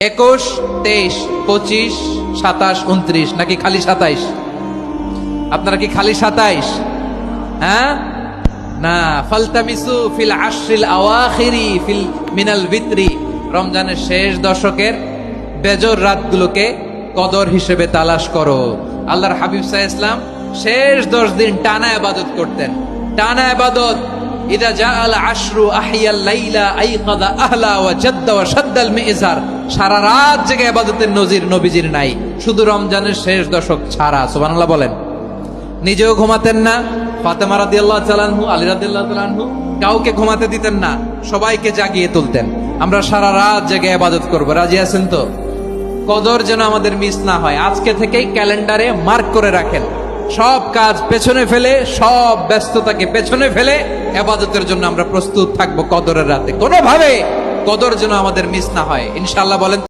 21, 23, 25, 27, 29 নাকি খালি 27? আপনারা কি খালি 27? হ্যাঁ না, ফালতামিসু ফিল আশরিল আওয়াখিরি ফিল মিনাল ভিতরি, রমজানের শেষ দশকের বেজর রাতগুলোকে কদর হিসেবে তালাশ করো। আল্লাহর হাবিব সাল্লাল্লাহু আলাইহি ওয়াসাল্লাম শেষ 10 দিন টানা ইবাদত করতেন, টানা ইবাদত। ইদা জাআল আশরু আহিয়াল লাইলা আইকাদা আহলা ওয়া জাদ্দা ওয়া শাদ্দাল মিজার, সারা রাত জেগে ইবাদতের নজির নবীজির নাই, শুধু রমজানের শেষ দশক ছাড়া। সুবহানাল্লাহ বলেন। নিজেও ঘুমাতেন না, ফাতেমা রাদিয়াল্লাহু তাআলা আনহু, আলী রাদিয়াল্লাহু তাআলা আনহু কাউকে ঘুমাতে দিতেন না, সবাইকে জাগিয়ে তুলতেন। আমরা সারা রাত জেগে ইবাদত করব, রাজি আছেন তো? কদর যেন আমাদের মিস না হয়, আজকে থেকেই ক্যালেন্ডারে মার্ক করে রাখেন। সব কাজ পেছনে ফেলে, সব ব্যস্ততাকে পেছনে ফেলে ইবাদতের জন্য আমরা প্রস্তুত থাকবো কদরের রাতে। কোনোভাবে কদর যেন আমাদের মিস না হয়, ইনশাআল্লাহ বলেন।